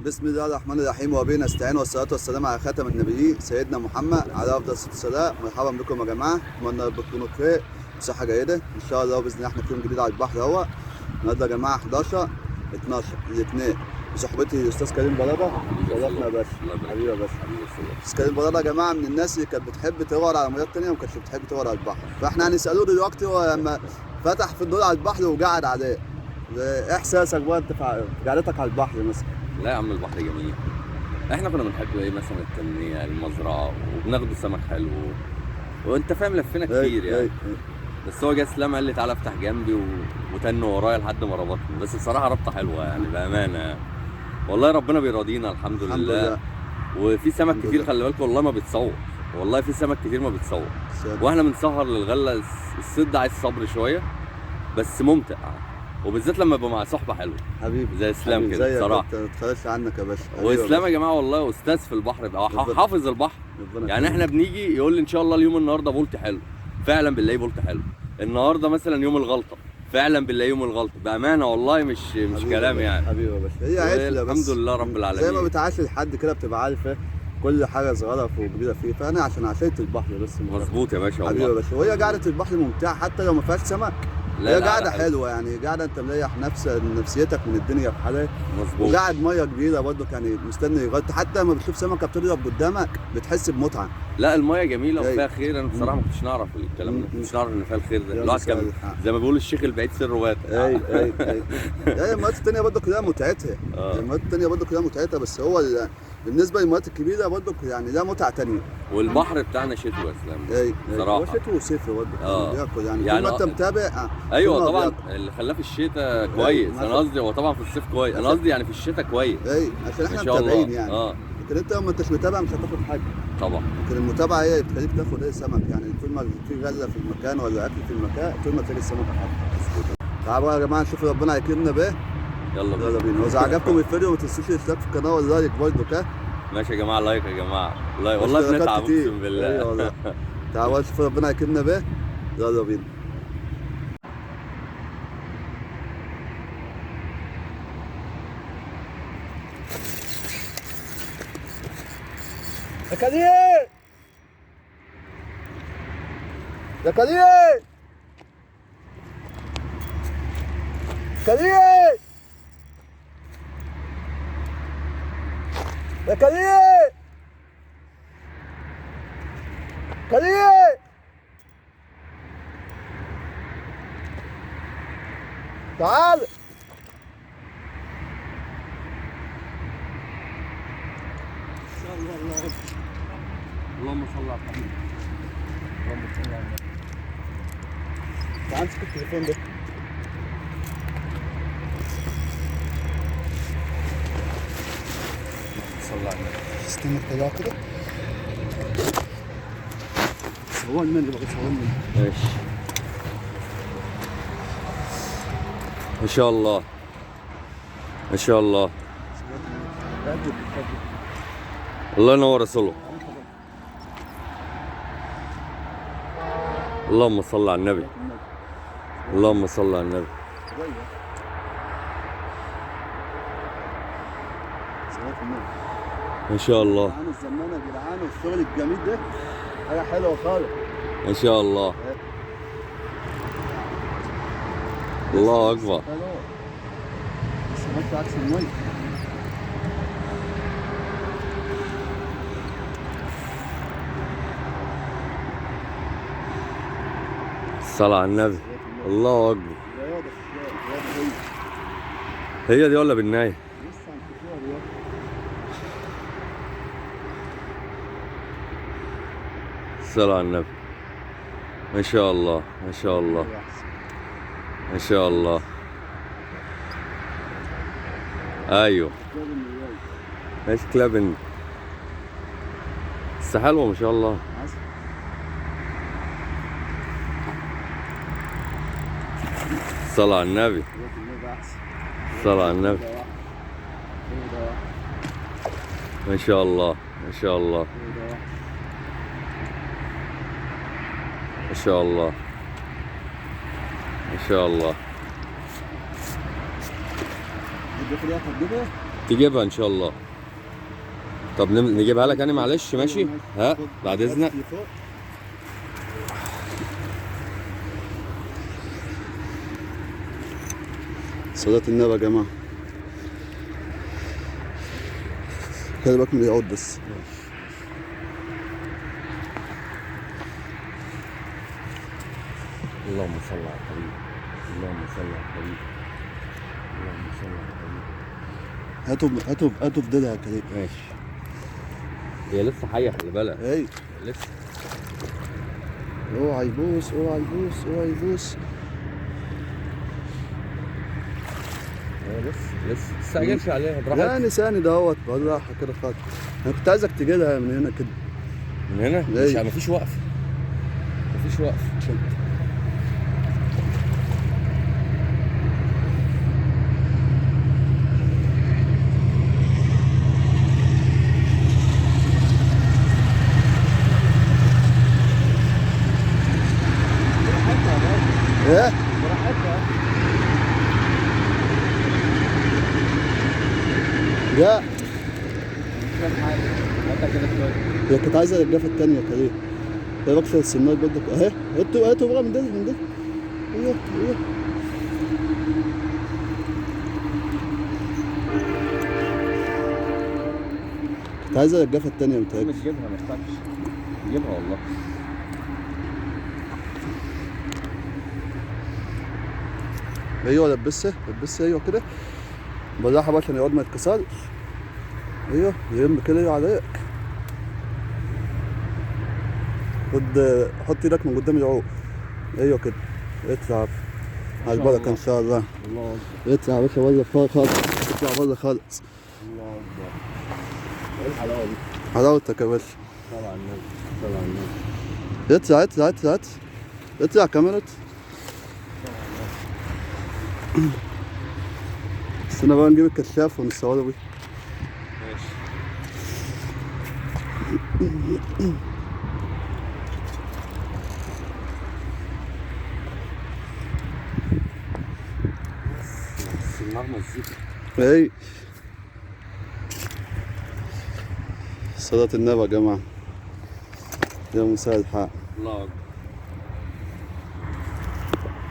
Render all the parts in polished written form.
بسم الله الرحمن الرحيم وبه نستعين والصلاة والسلام على خاتم النبيين سيدنا محمد على أفضل الصلاة والسلام. مرحبا بكم يا جماعة، أتمنى تكونوا بخير وصحة جيدة إن شاء الله بإذن الله. إحنا في يوم جديد على البحر أهو. النهارده يا جماعة 11 12 الاثنين بصحبتي الأستاذ كريم برادة. شرفنا يا باشا. حبيبي يا باشا. الأستاذ كريم برادة يا جماعة من الناس اللي كانت بتحب تدور على مياه تانية وما كانتش بتحب تدور على البحر، فإحنا هنسألوه دلوقتي هو لما فتح في الدور على البحر وقعد عليه، إيه إحساسك بقى أنت في قعدتك على البحر مثلا؟ لا يا عم البحر جميل. احنا كنا بنحب ايه مثلا التنمية المزرعة وبناخد سمك حلو وانت فاهم لفينا كتير يعني. بس هو جه اسلام قال لي تعالى افتح جنبي وتن ورايا لحد ما ربطني. بس بصراحة ربطة حلوة يعني بأمانة يعني. والله ربنا بيراضينا الحمد لله. وفي سمك كتير خلي بالكم والله ما بيتصور، والله في سمك كتير ما بيتصور. واحنا بنسهر للغلة. الصيد ده عايز صبر شوية بس ممتع، وبالذات لما يبقى مع صحبه حلوه حبيبي زي اسلام كده بصراحه. ما تتخلصش عنك يا باشا. واسلام يا جماعه والله استاذ في البحر ده، حافظ البحر يعني. احنا بنيجي يقول لي ان شاء الله اليوم النهارده بولت حلو، فعلا بنلاقيه بولت حلو. النهارده مثلا يوم الغلطه، فعلا بنلاقيه يوم الغلطه بامانه والله مش كلام يعني. حبيبي يا باشا، هي عشله بس الحمد لله رب العالمين. زي ما بتعاشر لحد كده بتبقى عارفه كل حاجه صغيره وكبيره فيه، فانا عشان عشيت البحر بس. مظبوط يا باشا والله حبيبي يا باشا. وهي قعده البحر ممتعه حتى لو ما فيهاش سمك. هي قاعده حلوه يعني، قاعده انت مريح نفسيتك من الدنيا في حالها. مظبوط. وقاعد ميه كبيره برضه يعني مستني يغطي، حتى لما بتشوف سمكه بتضرب قدامك بتحس بمتعه. لا الميه جميله وفيها خير. انا بصراحه ما كنتش نعرف الكلام ده، ما كنتش نعرف ان فيها الخير ده. الواحد كان زي ما بيقول الشيخ البعيد سره واتع. اي الميات التانيه برضه كلها متعتها. الميات التانيه برضه كلها متعتها، بس هو بالنسبه للميات الكبيره برضه يعني ده متعه تانيه. والبحر بتاعنا شتوي يا اسلام بصراحه. هو شتوي وصيفي برضه بياكل يعني طول ما انت متابع. ايوه طبعا اللي خلاه في الشتاء كويس. انا قصدي هو طبعا في الصيف كويس، انا قصدي يعني في الشتاء كويس. عشان احنا متابعين يعني. لكن انت لما انتش متابع مش هتاخد حاجه طبعا. لكن المتابعه هي بتخليك تاخد ايه سمك يعني. طول ما في غله في المكان ولا اكل في المكان طول ما تلاقي السمك حاجه. تعالوا يا جماعه نشوف ربنا هيكرمنا بايه. يلا بينا. واذا عجبكم الفيديو ما تنسوش الاشتراك في القناه واللايك برضه كده. ماشي يا جماعه، لايك يا جماعه. والله بنتعب اقسم بالله. ايوه والله. تعالوا نشوف ربنا هيكرمنا بايه. يلا بينا. يا كريم يا كريم كريم يا كريم كريم تعال. اللهم صل على محمد. اللهم صل على النبي. تعال امسك التليفون ده. اللهم صل على النبي. استنى كده كده. صورني اللي بقى صورني. ماشي ان شاء الله ان شاء الله. الله ينور رسوله. اللهم صل على النبي. اللهم صل على النبي. ان شاء الله. جدعان الزمانه يا جدعان والشغل الجميل ده حاجه حلوه خالص ان شاء الله. الله اكبر. بس ماشي عكس الميه. الصلاة على النبي. الله اكبر. هي دي ولا بالنايه؟ الصلاة على النبي. ما شاء الله ما شاء الله ما شاء الله. ايوه ماشي كلابن بس حلوه ما شاء الله. الصلاة على النبي. الصلاة على النبي. ما شاء الله ما شاء الله ما شاء الله ما شاء الله. تجيبها ان شاء الله. طب نجيبها لك انا معلش ماشي. ها بعد اذنك. صلاة النبي يا جماعة. خلي بالك من العود بس. اللهم صل على الحبيب. اللهم صل على الحبيب. اللهم صل على الحبيب. هاتوا بدلها يا كريم. ماشي. هي لسه حية خلي بالك. اي لسه. اوعى يبوس اوعى يبوس اوعى يبوس. لسه تستعجلش عليها براحتك. يعني ثاني دهوت بالراحة كده خالص. انا كنت عايزك تجيلها من هنا كده. من هنا؟ مفيش وقف. مفيش وقف. ايه؟ براحتها. لا مش فاهم حاجة. هاتها كده شوية. هي كانت عايزة الجافة التانية يا كريم. هي بكسر السنار برضك اهي. هاتوا بقى من ده من ده. ايوه ايوه. كانت عايزة الجافة التانية متهيألي. مش جيبها ما تخافش. جيبها والله. ايوه لبسها ايوه كده بالراحه بقى عشان العود ما يتكسرش. ايوه يهم كده ايوه عليك. حط ايدك من قدام العود. ايوه كده اطلع على البركه ان شاء الله. الله اكبر. اطلع يا باشا بره خالص. اطلع بره خالص. الله اكبر. ايه الحلاوه دي؟ حلاوتك يا باشا. صل على النبي. صل على النبي. اطلع كمان استنى بقى نجيب الكشاف ونصوره بيه. ماشي. بس النار مزيكا. اي صلاة النبي يا جماعة. يا مساء الحق. الله اكبر.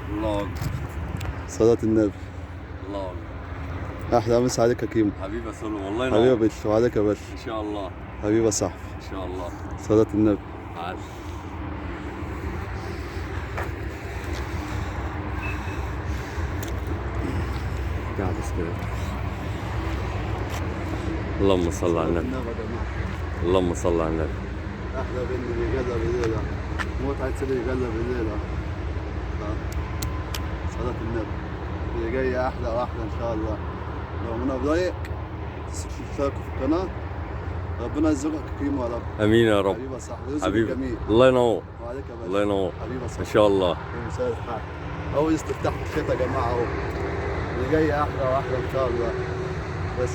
الله اكبر. صلاة النبي. الله اكبر. احلى مسا عليك يا كيمو. حبيبي يا سولو والله حبيبي يا ينور. باشا وعليك يا باشا. ان شاء الله. حبيبي يا صاحبي. ان شاء الله. صلاة النبي. عاد. قاعد كده. اللهم صل على النبي. اللهم صل على النبي. احلى بنت بيجلى بالليلة. متعة سيدي بيجلى بالليلة. صلاة النبي. اللي جاية احلى واحلى ان شاء الله. لو منى برايك تشتركوا في القناة. ربنا يرزقك كيمو يا رب. امين يا رب. حبيبي يا صاحبي. رزقك حبيبي جميل. الله ينور. وعليك يا باشا. الله ينور. حبيبي يا ان صاحبي. شاء الله. يا مساء الحال. اول استفتاح في الشتاء يا جماعة اهو. اللي جاي احلى واحلى ان شاء الله. بس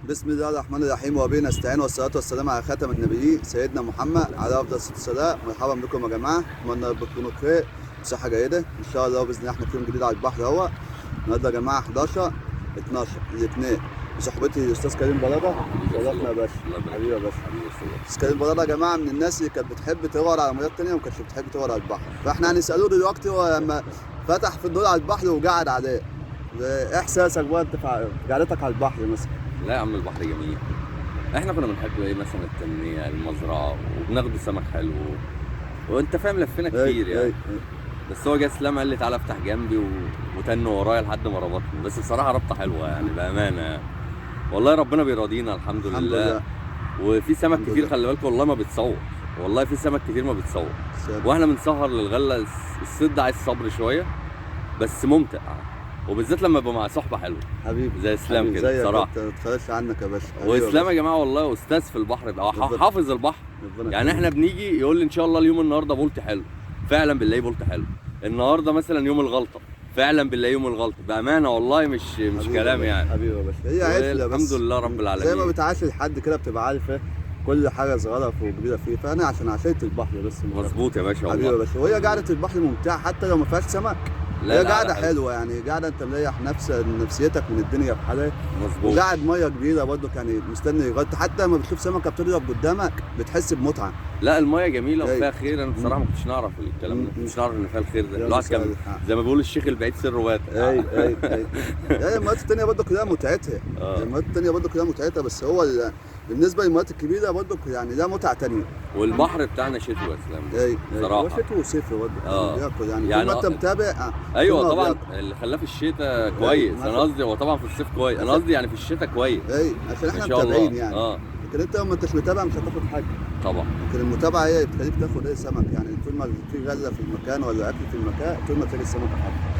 بسم الله الرحمن الرحيم وبه نستعين والصلاة والسلام على خاتم النبيين سيدنا محمد على أفضل الصلاة والسلام. مرحبا بكم يا جماعة. أتمنى رب تكونوا بخير وصحة جيدة إن شاء الله. بإذن الله إحنا في يوم جديد على البحر أهو. النهارده يا جماعة 11/12 الاثنين بصحبتي الأستاذ كريم برادة. شرفنا يا باشا. حبيبي يا باشا. الأستاذ كريم برادة يا جماعة من الناس اللي كانت بتحب تغور على مياه تانية وما كانتش بتحب تغور على البحر. فإحنا هنسألوه دلوقتي هو لما فتح في الدور على البحر وقعد عليه. إيه إحساسك بقى أنت في قعدتك على البحر مثلا؟ لا يا عم البحر جميل. احنا كنا بنحب ايه مثلا التنمية المزرعة وبناخد سمك حلو وانت فاهم لفينا كتير يعني. بس هو جه اسلام قال لي تعالى افتح جنبي وتن ورايا لحد ما ربطني. بس بصراحة ربطة حلوة يعني بأمانة يعني. والله ربنا بيراضينا الحمد لله. وفي سمك كتير خلي بالكم والله ما بتصور. والله في سمك كتير ما بتصور. واحنا بنسهر للغلة. الصيد ده عايز صبر شوية بس ممتع. وبالذات لما يبقى مع صحبه حلوه حبيبي زي اسلام كده بصراحه. ما تتخيلش عنك يا باشا. واسلام يا جماعه والله استاذ في البحر بقى حافظ البحر. يعني احنا بنيجي يقول لي ان شاء الله اليوم النهارده بولت حلو. فعلا بنلاقيه بولت حلو. النهارده مثلا يوم الغلطه. فعلا بنلاقيه يوم الغلطه بامانه والله مش كلام يعني. حبيبي يا باشا. هي عشله بس الحمد لله رب العالمين. زي ما بتعاشر حد كده بتبقى عارفه كل حاجه صغيره وكبيره فيه. فانا عشان عشيت البحر بس. مظبوط يا باشا والله. حبيبي يا باشا. وهي قعده البحر ممتعه حتى لو ما فيهاش سمك. هي قاعده حلوه يعني، قاعده انت مريح نفسيتك من الدنيا بحالها. مظبوط. وقاعد ميه كبيره برضه يعني مستني يغطي، حتى لما بتشوف سمكه بتضرب قدامك بتحس بمتعه. لا المايه جميله وفيها خير. انا بصراحه ما كنتش نعرف الكلام ده، ما كنتش نعرف ان فيها الخير ده. الواحد كان زي ما بيقول الشيخ البعيد سره واتع. اي يعني الميات التانيه برضه كلها متعتها. الميات التانيه برضه كلها متعتها، بس هو بالنسبه للميات الكبيره برضه يعني ده متعه تانيه. والبحر بتاعنا شتوي يا اسلام. بصراحه هو شتوي وصيفي برضه بياكل يعني طول ما انت متابع. ايوه طبعا اللي خلاه في الشتاء كويس. انا قصدي هو طبعا في الصيف كويس، انا قصدي يعني في الشتاء كويس. عشان احنا متابعين يعني. لكن انت لما انتش متابع مش هتاخد حاجه طبعا. لكن المتابعه هي بتخليك تاخد سمك يعني، طول ما في غله في المكان ولا اكل في المكان طول ما تلاقي السمك حاجه.